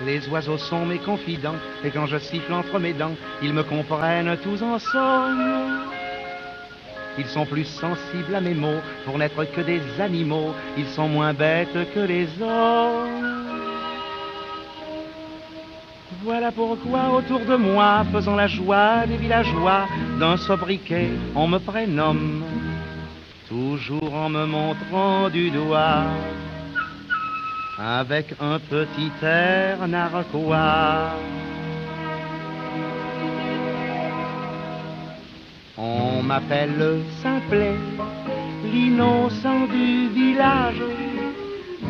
Les oiseaux sont mes confidents, et quand je siffle entre mes dents, ils me comprennent tous ensemble. Ils sont plus sensibles à mes mots, pour n'être que des animaux, ils sont moins bêtes que les hommes. Voilà pourquoi autour de moi, faisant la joie des villageois, d'un sobriquet on me prénomme, toujours en me montrant du doigt, avec un petit air narquois. On m'appelle Simplet, l'innocent du village,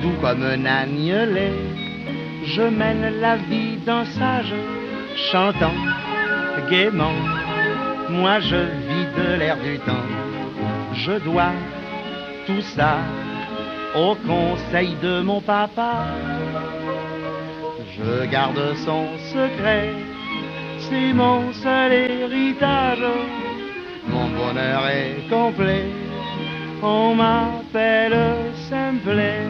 doux comme un agnelet, je mène la vie d'un sage, chantant gaiement. Moi je vis de l'air du temps, je dois tout ça au conseil de mon papa. Je garde son secret, c'est mon seul héritage. Mon bonheur est complet, on m'appelle Simplet.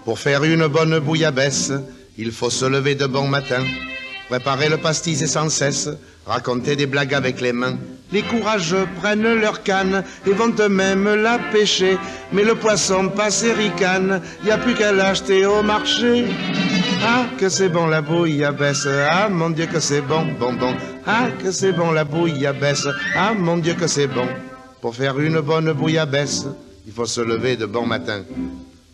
Pour faire une bonne bouillabaisse, il faut se lever de bon matin, préparer le pastis et sans cesse, raconter des blagues avec les mains. Les courageux prennent leur canne et vont eux-mêmes la pêcher, mais le poisson passe et ricane, y a plus qu'à l'acheter au marché. Ah, que c'est bon la bouillabaisse, ah mon Dieu que c'est bon, bon, bon. Ah, que c'est bon la bouillabaisse, ah mon Dieu que c'est bon. Pour faire une bonne bouillabaisse, il faut se lever de bon matin,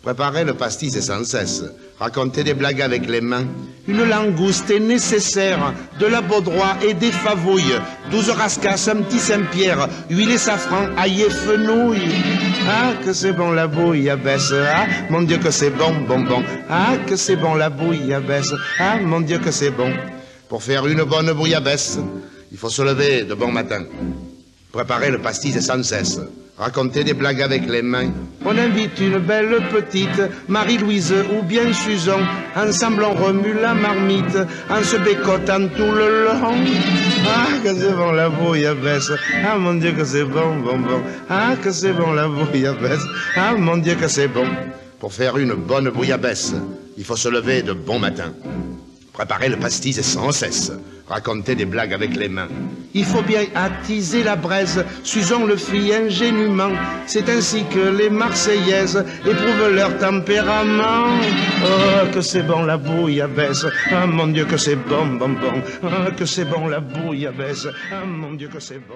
préparer le pastis et sans cesse, raconter des blagues avec les mains. Une langouste est nécessaire, de la baudroie et des favouilles, 12 rascasses, un petit Saint-Pierre, huile et safran, ail et fenouil. Ah, que c'est bon la bouillabaisse, ah, mon Dieu que c'est bon, bon, bon. Ah, que c'est bon la bouillabaisse, ah, mon Dieu que c'est bon. Pour faire une bonne bouillabaisse, il faut se lever de bon matin, préparer le pastis et sans cesse, raconter des blagues avec les mains. On invite une belle petite, Marie-Louise ou bien Susan. Ensemble on remue la marmite, en se bécotant tout le long. Ah, que c'est bon la bouillabaisse, ah mon Dieu que c'est bon, bon, bon. Ah, que c'est bon la bouillabaisse, ah mon Dieu que c'est bon. Pour faire une bonne bouillabaisse, il faut se lever de bon matin, préparer le pastis et sans cesse, raconter des blagues avec les mains. Il faut bien attiser la braise, Susan le fit ingénument. C'est ainsi que les Marseillaises éprouvent leur tempérament. Oh, que c'est bon la bouillabaisse, ah mon Dieu que c'est bon, bon, bon. Ah, que c'est bon la bouillabaisse, ah mon Dieu que c'est bon.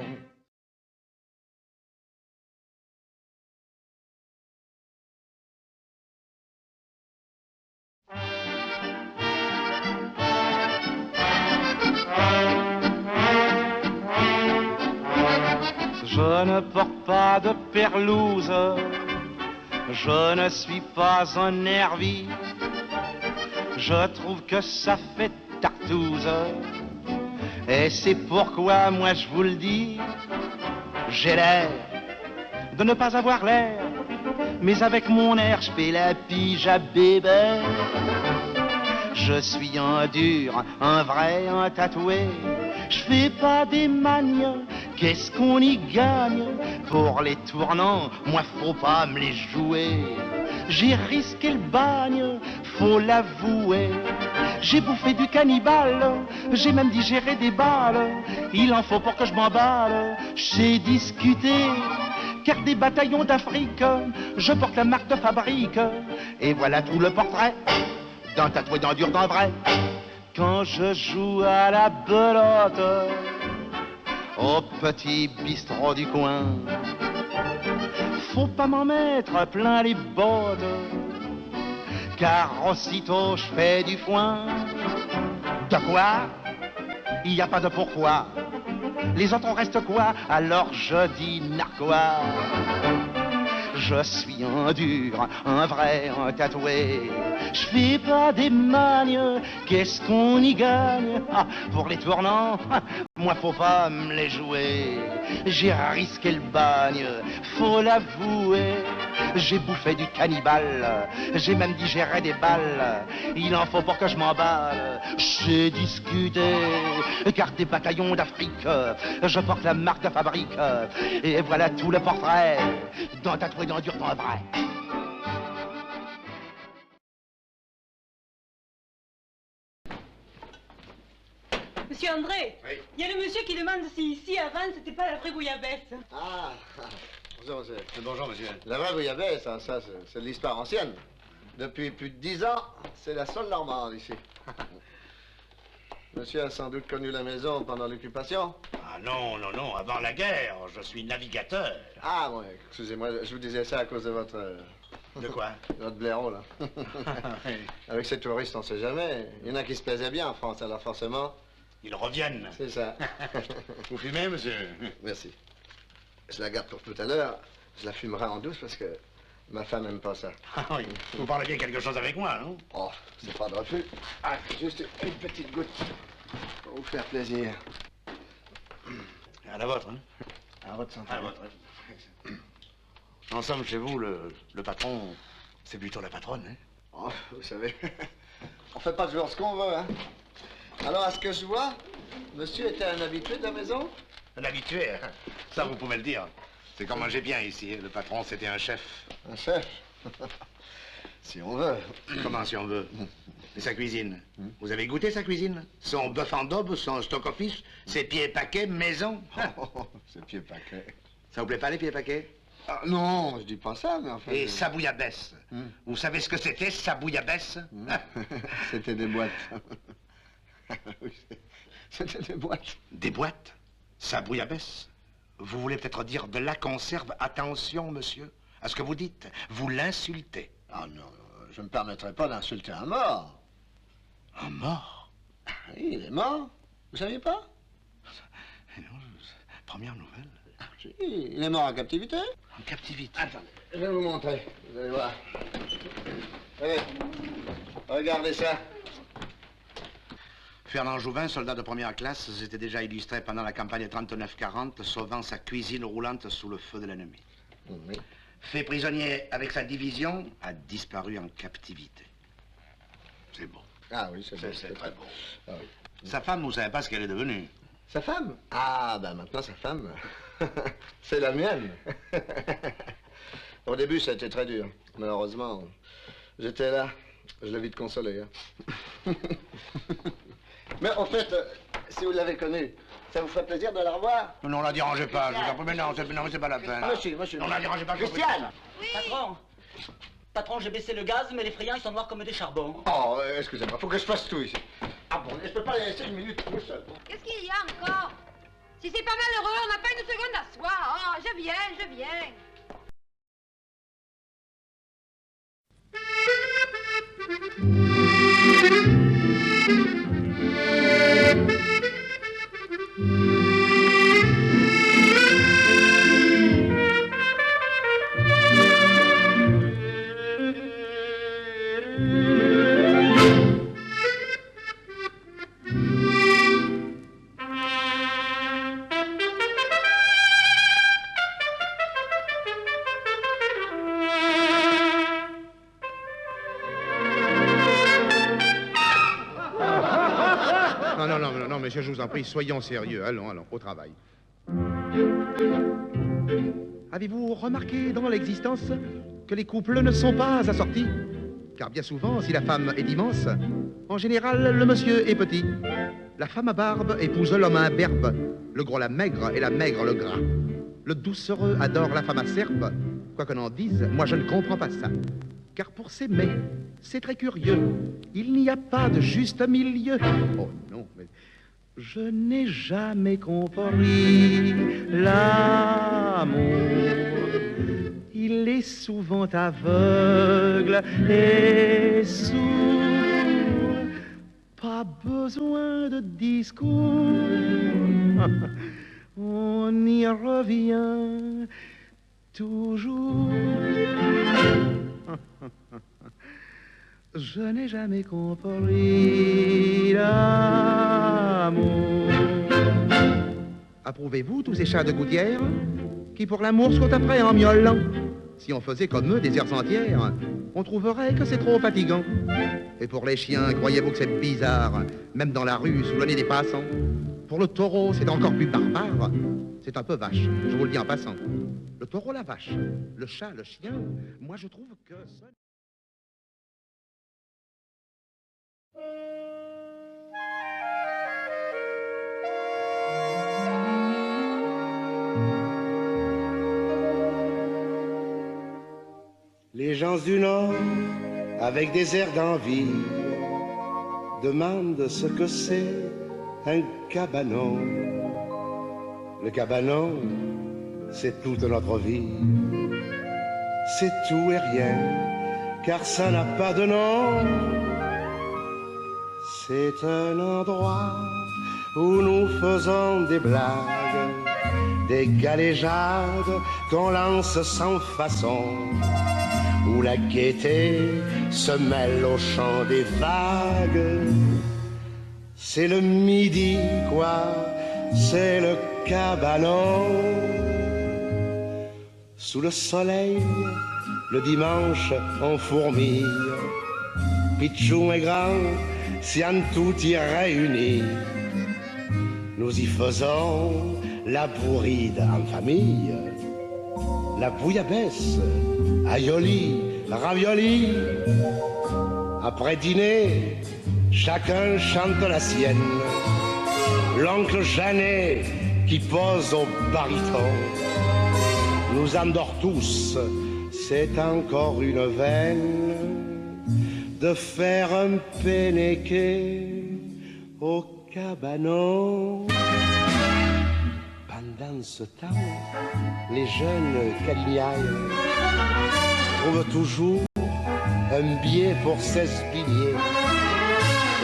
Je ne porte pas de perlouse, je ne suis pas un nervi, je trouve que ça fait tartouze, et c'est pourquoi moi je vous le dis, j'ai l'air de ne pas avoir l'air, mais avec mon air je fais la pige à bébé. Je suis un dur, un vrai, un tatoué, je fais pas des magnes. Qu'est-ce qu'on y gagne pour les tournants? Moi, faut pas me les jouer. J'ai risqué le bagne, faut l'avouer. J'ai bouffé du cannibale, j'ai même digéré des balles. Il en faut pour que je m'emballe. J'ai discuté, car des bataillons d'Afrique, je porte la marque de fabrique. Et voilà tout le portrait d'un tatoué, d'un dur, d'un vrai. Quand je joue à la belote, au petit bistrot du coin, faut pas m'en mettre plein les bottes, car aussitôt je fais du foin. De quoi? Il n'y a pas de pourquoi. Les autres on reste quoi? Alors je dis narquois. Je suis un dur, un vrai, un tatoué. Je fais pas des magnes, qu'est-ce qu'on y gagne? Ah, pour les tournants, moi faut pas me les jouer. J'ai risqué le bagne, faut l'avouer. j'ai bouffé du cannibale, j'ai même digéré des balles. Il en faut pour que je m'emballe. J'ai discuté, car des bataillons d'Afrique, je porte la marque de fabrique. Et voilà tout le portrait d'un tatoué dans dur temps vrai. Monsieur André, oui. Il y a le monsieur qui demande si ici, avant, c'était pas la vraie bouillabaisse. Ah, bonjour monsieur. Bonjour, monsieur. La vraie bouillabaisse, ça c'est de l'histoire ancienne. Depuis plus de 10 ans, c'est la seule normande ici. Monsieur a sans doute connu la maison pendant l'occupation. Ah non, non, non, avant la guerre, je suis navigateur. Ah, ouais, excusez-moi, je vous disais ça à cause de votre... De quoi? Votre blaireau, là. Oui. Avec ces touristes, on sait jamais. Il y en a qui se plaisaient bien en France, alors forcément... Ils reviennent. C'est ça. Vous fumez, monsieur? Merci. Je la garde pour tout à l'heure. Je la fumerai en douce parce que ma femme n'aime pas ça. Ah oui, vous parlez bien quelque chose avec moi, non? Oh, c'est pas de refus. Ah, juste une petite goutte pour vous faire plaisir. À la vôtre, hein? À votre santé. À la vôtre. En somme, chez vous, le patron, c'est plutôt la patronne, hein? Oh, vous savez, on fait pas toujours ce qu'on veut, hein. Alors, à ce que je vois, monsieur était un habitué de la maison? Un habitué, hein? Ça, vous pouvez le dire. C'est qu'on mangeait bien ici. Le patron, c'était un chef. Un chef? Si on veut. Comment, si on veut? Et sa cuisine? Vous avez goûté sa cuisine? Son bœuf en daube, son stock office, ses pieds paquets, maison? C'est pied paquet. Ça vous plaît pas, les pieds paquets? Ah, non, je dis pas ça, mais enfin... Et sa bouillabaisse? Vous savez ce que c'était, sa bouillabaisse? C'était des boîtes. Oui, c'était des boîtes. Des boîtes? Sa bouillabaisse? Vous voulez peut-être dire de la conserve? Attention, monsieur, à ce que vous dites. Vous l'insultez. Ah non, je ne me permettrai pas d'insulter un mort. Un mort? Oui, il est mort. Vous saviez pas? Non, première nouvelle. Si, il est mort en captivité. En captivité? Attendez, je vais vous montrer. Vous allez voir. Allez, regardez ça. Fernand Jouvin, soldat de première classe, s'était déjà illustré pendant la campagne 39-40, sauvant sa cuisine roulante sous le feu de l'ennemi. Oui. Fait prisonnier avec sa division, a disparu en captivité. C'est beau. Ah oui, c'est beau. C'est très beau. Ah, oui. Sa femme, vous savez pas ce qu'elle est devenue? Sa femme? Ah, ben maintenant sa femme, c'est la mienne. Au début, ça a été très dur. Malheureusement, j'étais là. Je l'ai vite consolé. Hein. Mais en fait, si vous l'avez connue, ça vous ferait plaisir de la revoir? Non, la dérangez pas, je vous en prie, mais non, c'est pas la peine. Monsieur. Non, la dérangez pas, je vous en prie. Christiane! Oui. Patron, j'ai baissé le gaz, mais les frayants, ils sont noirs comme des charbons. Oh, excusez-moi, faut que je fasse tout ici. Ah bon, je peux pas les laisser une minute tout seul. Qu'est-ce qu'il y a encore? Si c'est pas malheureux, on n'a pas une seconde à soi. Oh, je viens. Non, monsieur, je vous en prie, soyons sérieux. Allons, au travail. Avez-vous remarqué dans l'existence que les couples ne sont pas assortis? Car bien souvent, si la femme est immense, en général, le monsieur est petit. La femme à barbe épouse l'homme à imberbe, le gros la maigre et la maigre le gras. Le doucereux adore la femme acerbe. Quoi qu'on en dise, moi je ne comprends pas ça. Car pour s'aimer, c'est très curieux. Il n'y a pas de juste milieu. Oh non, mais je n'ai jamais compris l'amour. Il est souvent aveugle et sourd. Pas besoin de discours. On y revient toujours. Je n'ai jamais compris l'amour. Approuvez-vous tous ces chats de gouttière qui pour l'amour sautent après en miaulant? Si on faisait comme eux des heures entières, on trouverait que c'est trop fatigant. Et pour les chiens, croyez-vous que c'est bizarre, même dans la rue, sous le nez des passants? Pour le taureau, c'est encore plus barbare. C'est un peu vache, je vous le dis en passant. Le taureau, la vache, le chat, le chien, moi je trouve que ça... Les gens du Nord, avec des airs d'envie, demandent ce que c'est un cabanon. Le cabanon, c'est toute notre vie. C'est tout et rien, car ça n'a pas de nom. C'est un endroit où nous faisons des blagues, des galéjades qu'on lance sans façon, où la gaieté se mêle au chant des vagues. C'est le midi, quoi, c'est le cabanon. Sous le soleil, le dimanche, on fourmille. Pichou et grand, sian tout y réunis. Nous y faisons la bourride en famille, la bouillabaisse, aïoli, ravioli. Après dîner, chacun chante la sienne. L'oncle Jeannet qui pose au baryton nous endort tous, c'est encore une veine de faire un pénéqué au cabanon. Pendant ce temps, les jeunes calignailles trouvent toujours un billet pour s'espigner.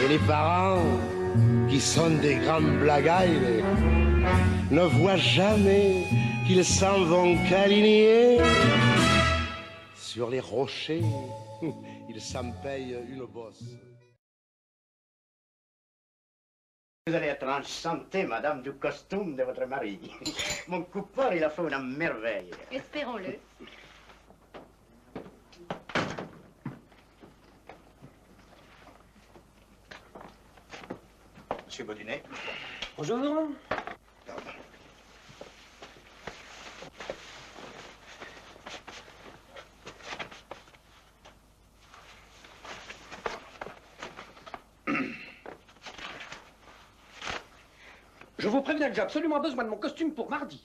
Et les parents, qui sont des grandes blagailles, ne voient jamais qu'ils s'en vont câliner. Sur les rochers, ils s'en payent une bosse. Vous allez être enchantée, madame, du costume de votre mari. Mon coupeur, il a fait une merveille. Espérons-le. Monsieur Baudunet. Bonjour. Pardon. Je vous préviens que j'ai absolument besoin de mon costume pour mardi.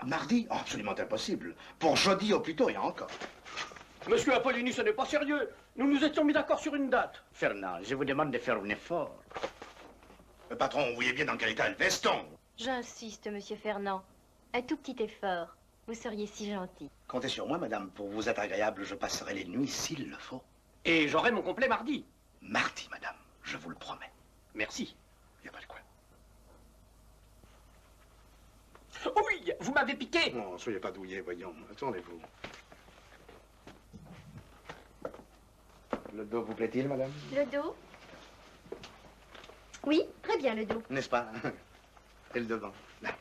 Mardi? Oh, absolument impossible. Pour jeudi au plus tôt, et encore. Monsieur Apollini, ce n'est pas sérieux. Nous nous étions mis d'accord sur une date. Fernand, je vous demande de faire un effort. Patron, vous voyez bien dans quel état est le veston. J'insiste, monsieur Fernand. Un tout petit effort. Vous seriez si gentil. Comptez sur moi, madame. Pour vous être agréable, je passerai les nuits s'il le faut. Et j'aurai mon complet mardi. Mardi, madame. Je vous le promets. Merci. Il n'y a pas de quoi. Oh oui, vous m'avez piqué. Non, soyez pas douillé, voyons. Attendez-vous. Le dos vous plaît-il, madame? Le dos? Oui, très bien le dos. N'est-ce pas? Et le devant. Là.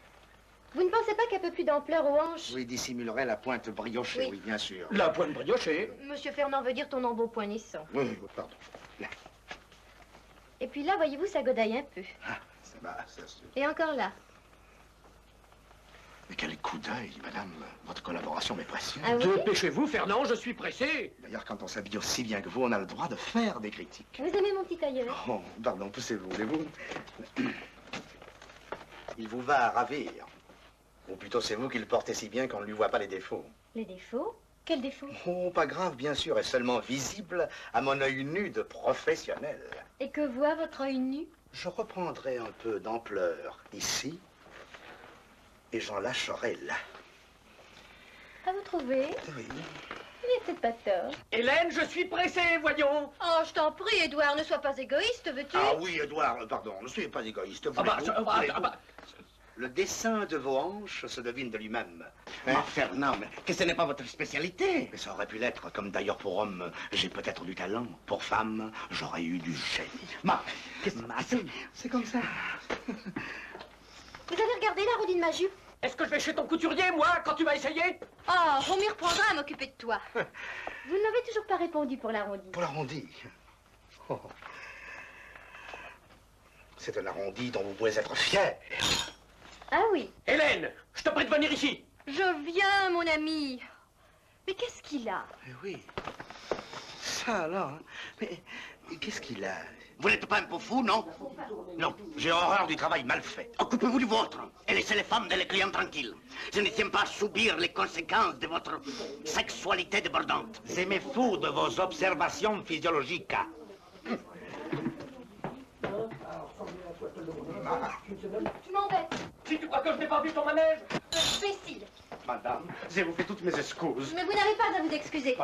Vous ne pensez pas qu'un peu plus d'ampleur aux hanches? Oui, dissimulerait la pointe briochée, Oui. oui, bien sûr. La pointe briochée. Monsieur Fernand veut dire ton embeau point naissant. Oui, oui, pardon. Là. Et puis là, voyez-vous, ça godaille un peu. Ah, ça va, ça se... Et encore là. Mais quel coup d'œil, madame. Votre collaboration m'est précieuse. Ah oui? Dépêchez-vous, Fernand, je suis pressé. D'ailleurs, quand on s'habille aussi bien que vous, on a le droit de faire des critiques. Vous aimez mon petit tailleur? Oh, pardon, poussez-vous, voulez-vous? Il vous va à ravir. Ou plutôt, c'est vous qui le portez si bien qu'on ne lui voit pas les défauts. Les défauts? Quels défauts? Oh, pas grave, bien sûr, et seulement visible à mon œil nu de professionnel. Et que voit votre œil nu? Je reprendrai un peu d'ampleur ici, et j'en lâcherai là. À vous trouver? Oui. Il n'y a peut-être pas tort. Hélène, je suis pressé, voyons. Oh, je t'en prie, Édouard, ne sois pas égoïste, veux-tu? Ah oui, Édouard, pardon, ne soyez pas égoïste. Voulez-vous? Le dessin de vos hanches se devine de lui-même. Hein, Fernand, mais que ce n'est pas votre spécialité. Mais ça aurait pu l'être, comme d'ailleurs pour homme, j'ai peut-être du talent. Pour femme, j'aurais eu du génie. C'est comme ça. Vous avez regardé la rodine de ma jupe? Est-ce que je vais chez ton couturier, moi, quand tu vas essayer? Oh, on m'y reprendra à m'occuper de toi. Vous ne m'avez toujours pas répondu pour l'arrondi. Pour l'arrondi? Oh. C'est un arrondi dont vous pouvez être fier. Ah oui. Hélène, je te prie de venir ici. Je viens, mon ami. Mais qu'est-ce qu'il a? Oui. Ça alors, hein. Mais qu'est-ce qu'il a? Vous n'êtes pas un peu fou, non? Non, j'ai horreur du travail mal fait. Occupez-vous du vôtre et laissez les femmes et les clients tranquilles. Je ne tiens pas à subir les conséquences de votre sexualité débordante. Je me fous de vos observations physiologiques. Tu m'embêtes. Si tu crois que je n'ai pas vu ton manège. Imbécile. Madame, je vous fais toutes mes excuses. Mais vous n'avez pas à vous excuser.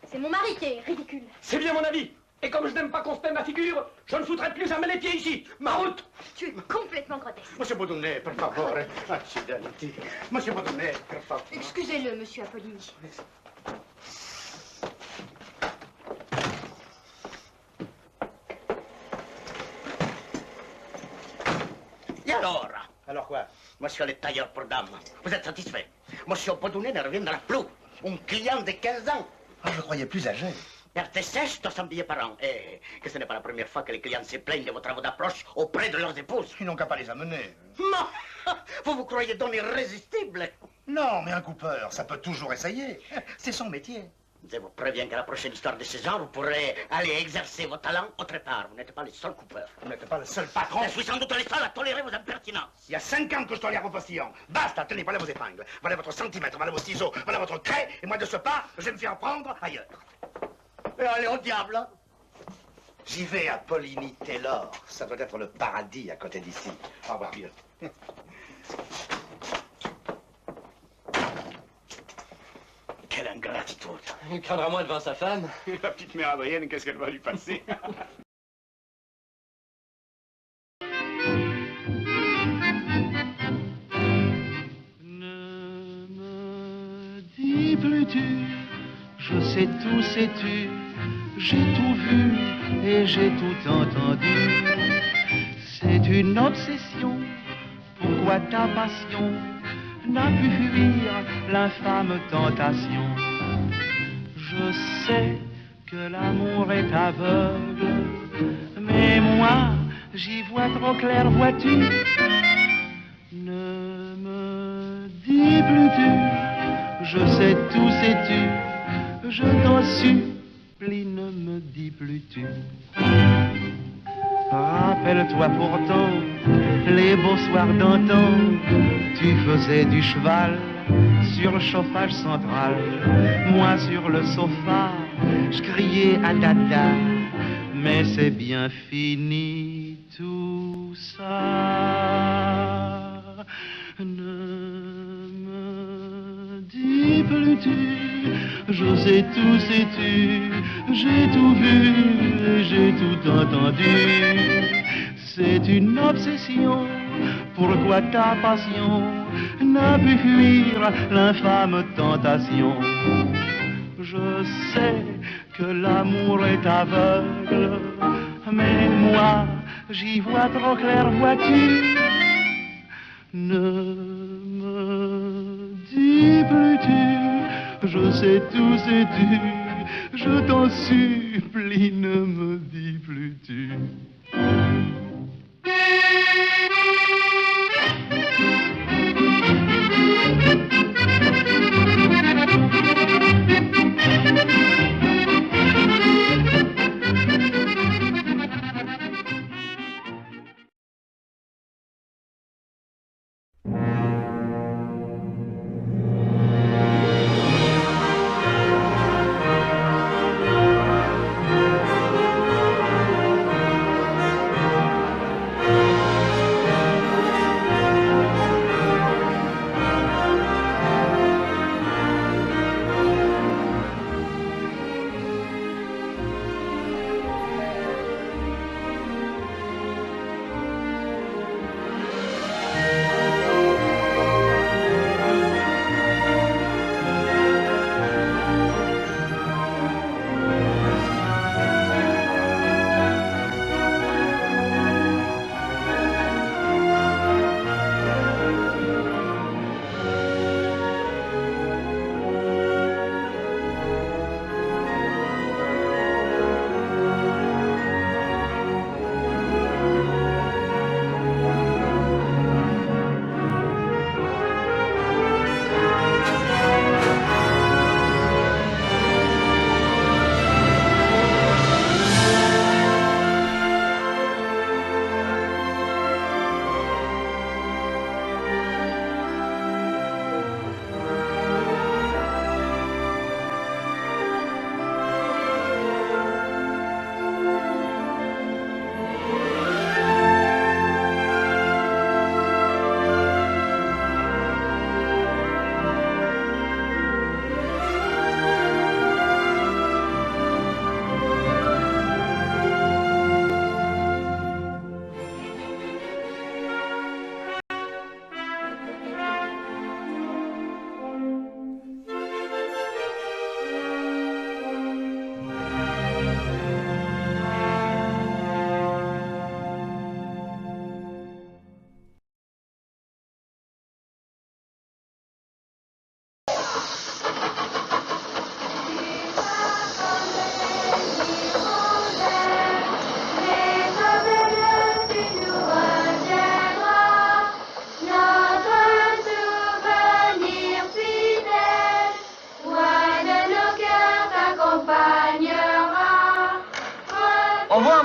C'est mon mari qui est ridicule. C'est bien mon avis. Et comme je n'aime pas qu'on se peigne ma figure, je ne foutrai plus jamais les pieds ici. Ma route. Tu es complètement grotesque. Monsieur Baudonnet, per favore. Accidenti. Monsieur Baudonnet, per favore. Excusez-le, monsieur Apollini. Et alors? Alors quoi? Monsieur le tailleur pour dames, vous êtes satisfait? Monsieur Baudonnet ne reviendra plus. Un client de 15 ans. Ah, je croyais plus âgé. Perte sèche, 200 billets par an. Et que ce n'est pas la première fois que les clients se plaignent de vos travaux d'approche auprès de leurs épouses. Ils n'ont qu'à pas les amener. Non! Vous croyez donc irrésistible? Non, mais un coupeur, ça peut toujours essayer. C'est son métier. Je vous préviens qu'à la prochaine histoire de ce genre, vous pourrez aller exercer vos talents autre part. Vous n'êtes pas le seul coupeur. Vous n'êtes pas le seul patron. Je suis sans doute le seul à tolérer vos impertinences. Il y a 5 ans que je tolère vos postillons. Basta, tenez, voilà vos épingles. Voilà votre centimètre, voilà vos ciseaux, voilà votre craie. Et moi, de ce pas, je me fais reprendre ailleurs. Et allez au diable. J'y vais à Poligny Taylor. Ça doit être le paradis à côté d'ici. Au revoir, vieux. Quelle ingratitude. Il craindra moins devant sa femme. La petite mère Adrienne, qu'est-ce qu'elle va lui passer? Ne me dis plus tu, je sais tout, sais-tu, j'ai tout vu et j'ai tout entendu. C'est une obsession, pourquoi ta passion n'a pu fuir l'infâme tentation? Je sais que l'amour est aveugle, mais moi, j'y vois trop clair, vois-tu? Ne me dis plus tu, je sais tout, sais-tu, je t'en supplie, ne me dis plus tu. Rappelle-toi pourtant les beaux soirs d'antan, tu faisais du cheval sur le chauffage central, moi sur le sofa, je criais à dada, mais c'est bien fini tout ça. Ne me dis plus tu, je sais tout, sais-tu, j'ai tout vu, j'ai tout entendu. C'est une obsession, pourquoi ta passion n'a pu fuir l'infâme tentation? Je sais que l'amour est aveugle, mais moi, j'y vois trop clair, vois-tu? Ne me dis plus tu, je sais tout, sais-tu, je t'en supplie, ne me dis plus tu.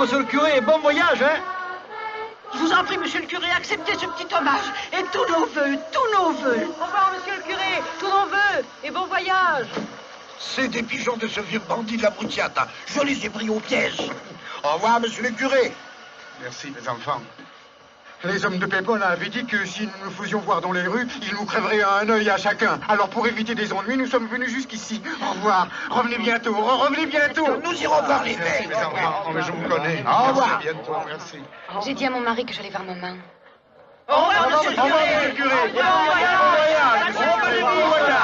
monsieur le curé, bon voyage, hein? Je vous en prie, monsieur le curé, acceptez ce petit hommage. Et tous nos vœux, tous nos vœux. Au revoir, monsieur le curé. Tous nos vœux. Et bon voyage. C'est des pigeons de ce vieux bandit de la Brutiata. Je les ai pris au piège. Au revoir, monsieur le curé. Merci, mes enfants. Les hommes de Pépone avaient dit que si nous nous faisions voir dans les rues, ils nous crèveraient un œil à chacun. Alors pour éviter des ennuis, nous sommes venus jusqu'ici. Au revoir. Revenez bientôt. Revenez bientôt. Nous irons voir les Merci, mecs. mes enfants. Oh, mais je vous connais. Au revoir. Merci, à bientôt. Merci. J'ai dit à mon mari que j'allais voir maman. Au revoir, monsieur le curé. Au revoir, monsieur le curé. Bon voyage. Bon voyage.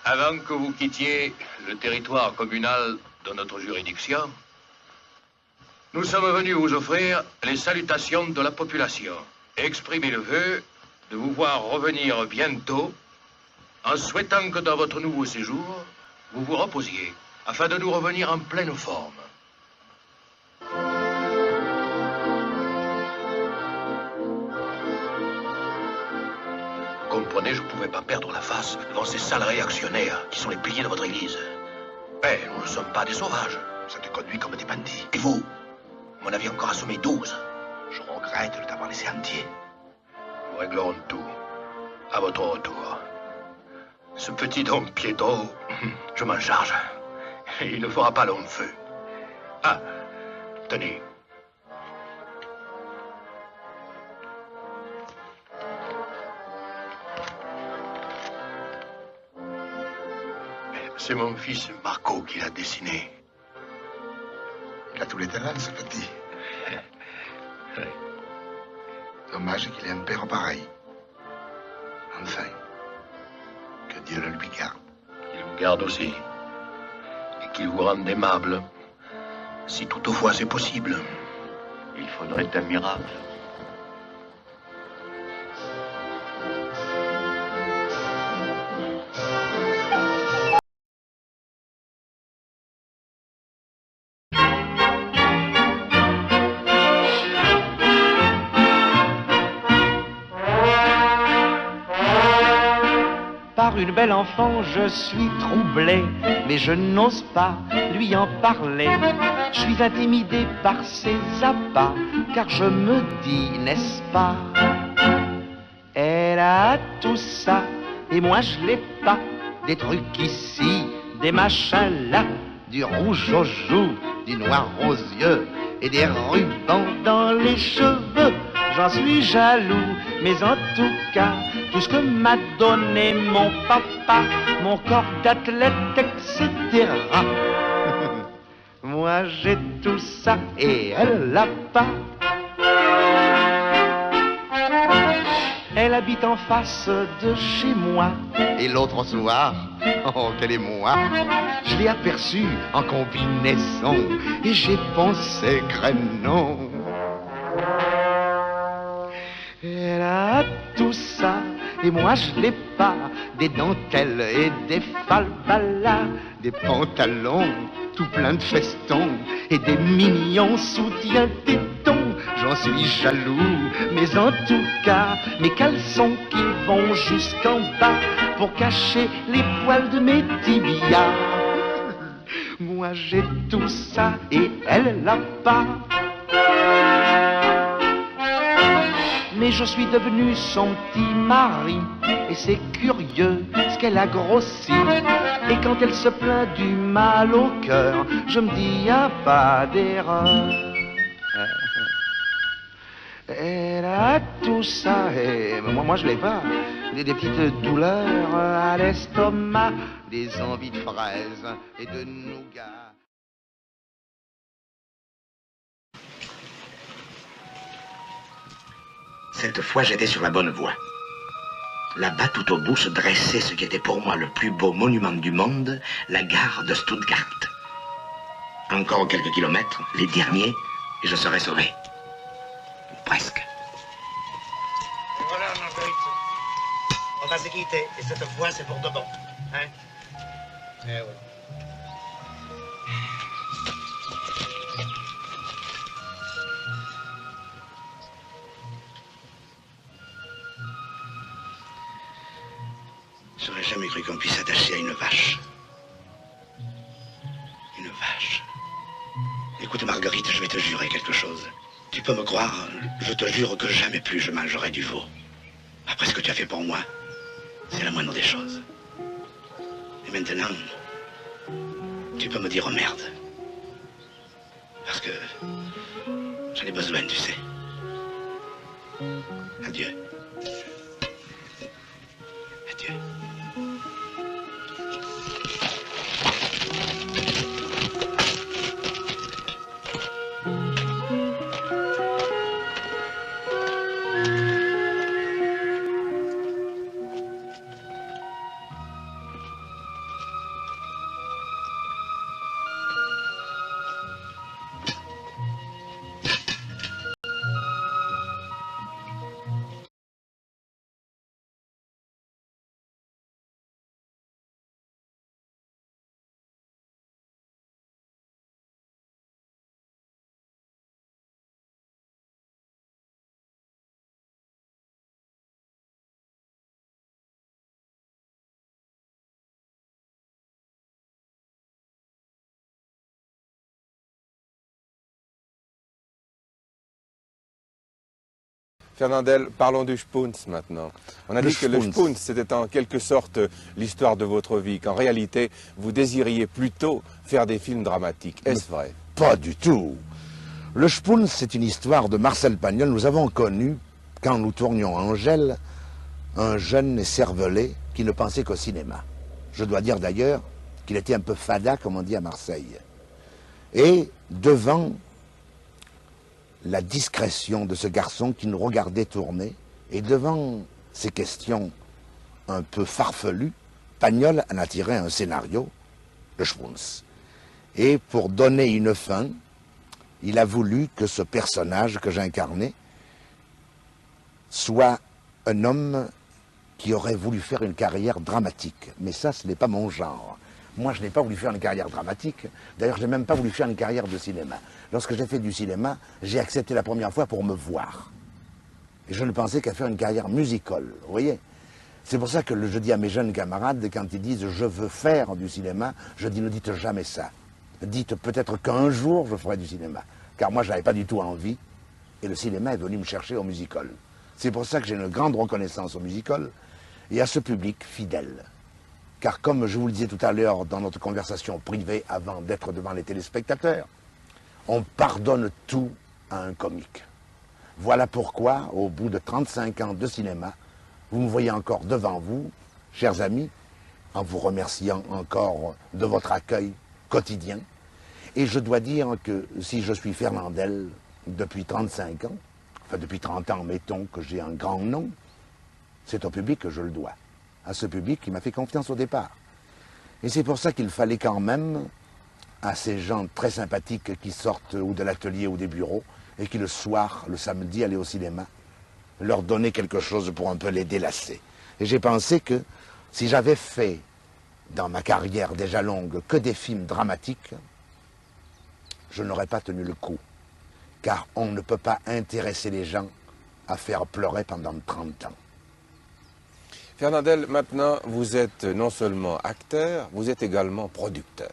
Avant que vous quittiez le territoire communal de notre juridiction, nous sommes venus vous offrir les salutations de la population et exprimer le vœu de vous voir revenir bientôt en souhaitant que dans votre nouveau séjour, vous vous reposiez afin de nous revenir en pleine forme. Comprenez, je ne pouvais pas perdre la face devant ces sales réactionnaires qui sont les piliers de votre église. Mais nous ne sommes pas des sauvages. Vous êtes conduits comme des bandits. Et vous, m'en aviez encore assommé 12. Je regrette de t'avoir laissé entier. Nous réglerons tout à votre retour. Ce petit Don Pietro, je m'en charge. Et il ne fera pas long feu. Ah, tenez. C'est mon fils Marco qui l'a dessiné. Il a tous les talents, ce petit. Dommage qu'il ait un père pareil. Enfin, que Dieu le lui garde. Qu'il vous garde aussi. Et qu'il vous rende aimable. Si toutefois c'est possible. Il faudrait un miracle. Par une belle enfant, je suis troublé, mais je n'ose pas lui en parler. Je suis intimidé par ses appâts, car je me dis, n'est-ce pas, elle a tout ça, et moi je l'ai pas. Des trucs ici, des machins là, du rouge aux joues, du noir aux yeux, et des rubans dans les cheveux. J'en suis jaloux, mais en tout cas, tout ce que m'a donné mon papa, mon corps d'athlète, etc. Moi j'ai tout ça et elle l'a pas. Elle habite en face de chez moi. Et l'autre soir, oh quel émoi, je l'ai aperçue en combinaison et j'ai pensé crénon. Elle a tout ça, et moi je l'ai pas. Des dentelles et des falbalas, des pantalons tout plein de festons, et des mignons soutiens tétons. J'en suis jaloux, mais en tout cas, mes caleçons qui vont jusqu'en bas pour cacher les poils de mes tibias. Moi j'ai tout ça et elle l'a pas. mais je suis devenu son petit mari. Et c'est curieux ce qu'elle a grossi. Et quand elle se plaint du mal au cœur, je me dis y a pas d'erreur. Elle a tout ça, et moi je l'ai pas. Des petites douleurs à l'estomac, des envies de fraises et de nougat. Cette fois, j'étais sur la bonne voie. Là-bas, tout au bout, se dressait ce qui était pour moi le plus beau monument du monde, la gare de Stuttgart. Encore quelques kilomètres, les derniers, et je serais sauvé. Presque. Voilà, Marguerite. On va se quitter, et cette fois, c'est pour de bon. Hein? Eh oui. J'aurais jamais cru qu'on puisse s'attacher à une vache. Une vache. Écoute, Marguerite, je vais te jurer quelque chose. Tu peux me croire, je te jure que jamais plus je mangerai du veau. Après ce que tu as fait pour moi, c'est la moindre des choses. Et maintenant, tu peux me dire oh merde. Parce que j'en ai besoin, tu sais. Adieu. Adieu. Fernandel, parlons du Spunz maintenant. On a dit que le Spunz, c'était en quelque sorte l'histoire de votre vie, qu'en réalité, vous désiriez plutôt faire des films dramatiques. Est-ce vrai? Pas du tout. Le Spunz, c'est une histoire de Marcel Pagnol. Nous avons connu, quand nous tournions Angèle, un jeune écervelé qui ne pensait qu'au cinéma. Je dois dire d'ailleurs qu'il était un peu fada, comme on dit à Marseille. Et devant la discrétion de ce garçon qui nous regardait tourner, et devant ces questions un peu farfelues, Pagnol en a tiré un scénario, le Spunz. Et pour donner une fin, il a voulu que ce personnage que j'incarnais soit un homme qui aurait voulu faire une carrière dramatique. Mais ça, ce n'est pas mon genre. Moi, je n'ai pas voulu faire une carrière dramatique. D'ailleurs, je n'ai même pas voulu faire une carrière de cinéma. Lorsque j'ai fait du cinéma, j'ai accepté la première fois pour me voir. Et je ne pensais qu'à faire une carrière musicale, vous voyez. C'est pour ça que je dis à mes jeunes camarades, quand ils disent « je veux faire du cinéma », je dis « ne dites jamais ça. Dites peut-être qu'un jour, je ferai du cinéma. » Car moi, je n'avais pas du tout envie. Et le cinéma est venu me chercher au musical. C'est pour ça que j'ai une grande reconnaissance au musical et à ce public fidèle. Car comme je vous le disais tout à l'heure dans notre conversation privée avant d'être devant les téléspectateurs, on pardonne tout à un comique. Voilà pourquoi, au bout de 35 ans de cinéma, vous me voyez encore devant vous, chers amis, en vous remerciant encore de votre accueil quotidien. Et je dois dire que si je suis Fernandel depuis 35 ans, enfin depuis 30 ans, mettons que j'ai un grand nom, c'est au public que je le dois. À ce public qui m'a fait confiance au départ. Et c'est pour ça qu'il fallait quand même, à ces gens très sympathiques qui sortent ou de l'atelier ou des bureaux, et qui le soir, le samedi, allaient au cinéma, leur donner quelque chose pour un peu les délasser. Et j'ai pensé que si j'avais fait, dans ma carrière déjà longue, que des films dramatiques, je n'aurais pas tenu le coup. Car on ne peut pas intéresser les gens à faire pleurer pendant 30 ans. Fernandel, maintenant, vous êtes non seulement acteur, vous êtes également producteur.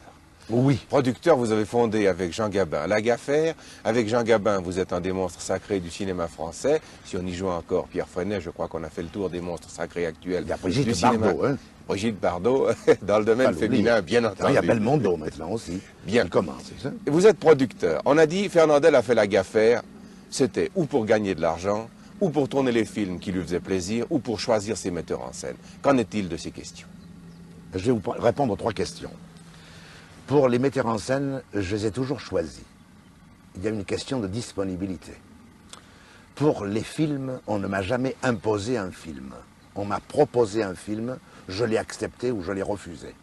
Oui. Producteur, vous avez fondé avec Jean Gabin Lagaffaire. Avec Jean Gabin, vous êtes un des monstres sacrés du cinéma français. Si on y joue encore Pierre Freinet, je crois qu'on a fait le tour des monstres sacrés actuels du cinéma. Bardot, hein. Brigitte Bardot, dans le domaine féminin, bien entendu. Il y a Belmondo maintenant aussi. Bien. Comment, c'est ça? Vous êtes producteur. On a dit, Fernandel a fait Lagaffaire. C'était ou pour gagner de l'argent, ou pour tourner les films qui lui faisaient plaisir, ou pour choisir ses metteurs en scène. Qu'en est-il de ces questions? Je vais vous répondre aux 3 questions. Pour les metteurs en scène, je les ai toujours choisis. Il y a une question de disponibilité. Pour les films, on ne m'a jamais imposé un film. On m'a proposé un film, je l'ai accepté ou je l'ai refusé.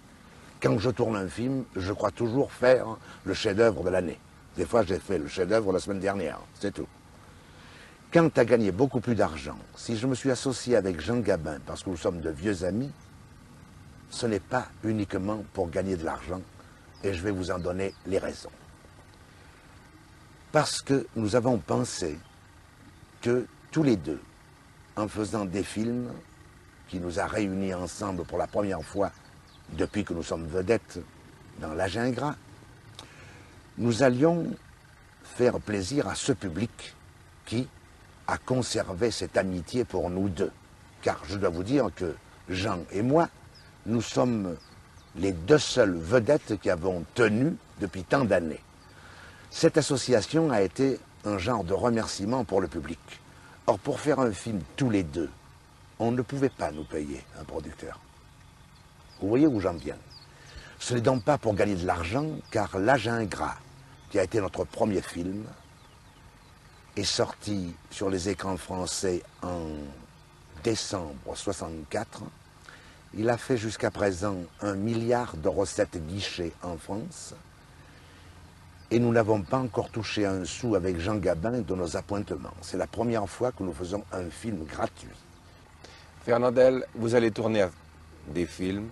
Quand je tourne un film, je crois toujours faire le chef-d'œuvre de l'année. Des fois, j'ai fait le chef-d'œuvre la semaine dernière, c'est tout. Quand tu as gagné beaucoup plus d'argent, si je me suis associé avec Jean Gabin parce que nous sommes de vieux amis, ce n'est pas uniquement pour gagner de l'argent, et je vais vous en donner les raisons. Parce que nous avons pensé que tous les deux, en faisant des films qui nous a réunis ensemble pour la première fois depuis que nous sommes vedettes dans L'Âge ingrat, nous allions faire plaisir à ce public qui a conservé cette amitié pour nous deux. Car je dois vous dire que Jean et moi, nous sommes les 2 seules vedettes qui avons tenu depuis tant d'années. Cette association a été un genre de remerciement pour le public. Or, pour faire un film tous les deux, on ne pouvait pas nous payer un producteur. Vous voyez où j'en viens? Ce n'est donc pas pour gagner de l'argent, car L'Âge ingrat, qui a été notre premier film, est sorti sur les écrans français en décembre 1964. Il a fait jusqu'à présent 1 milliard de recettes guichets en France. Et nous n'avons pas encore touché un sou avec Jean Gabin de nos appointements. C'est la première fois que nous faisons un film gratuit. Fernandel, vous allez tourner des films.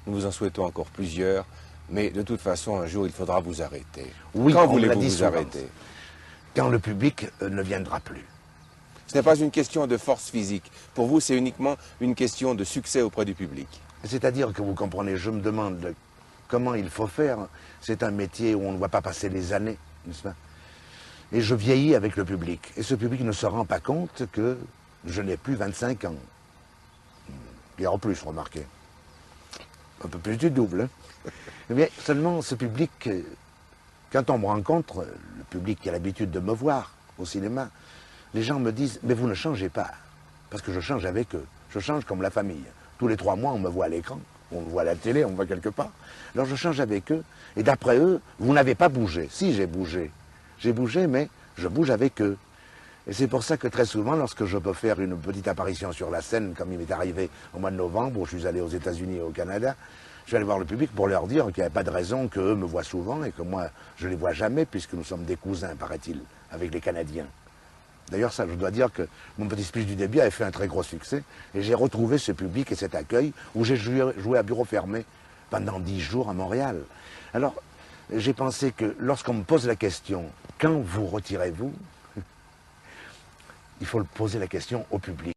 Nous vous en souhaitons encore plusieurs. Mais de toute façon, un jour, il faudra vous arrêter. Oui, quand voulez-vous vous arrêter? Quand le public ne viendra plus. Ce n'est pas une question de force physique. Pour vous, c'est uniquement une question de succès auprès du public. C'est-à-dire que vous comprenez, je me demande comment il faut faire. C'est un métier où on ne voit pas passer les années, n'est-ce pas? Et je vieillis avec le public. Et ce public ne se rend pas compte que je n'ai plus 25 ans. Et en plus, remarquez. Un peu plus du double. Hein. Mais seulement ce public, quand on me rencontre, le public qui a l'habitude de me voir au cinéma, les gens me disent, mais vous ne changez pas. Parce que je change avec eux. Je change comme la famille. Tous les 3 mois, on me voit à l'écran. On me voit à la télé, on me voit quelque part. Alors je change avec eux. Et d'après eux, vous n'avez pas bougé. Si, j'ai bougé. J'ai bougé, mais je bouge avec eux. Et c'est pour ça que très souvent, lorsque je peux faire une petite apparition sur la scène, comme il m'est arrivé au mois de novembre, où je suis allé aux États-Unis et au Canada, je vais aller voir le public pour leur dire qu'il n'y a pas de raison qu'eux me voient souvent et que moi, je ne les vois jamais, puisque nous sommes des cousins, paraît-il, avec les Canadiens. D'ailleurs, ça, je dois dire que mon petit speech du début avait fait un très gros succès, et j'ai retrouvé ce public et cet accueil où j'ai joué à bureau fermé pendant 10 jours à Montréal. Alors, j'ai pensé que lorsqu'on me pose la question, quand vous retirez-vous, il faut poser la question au public.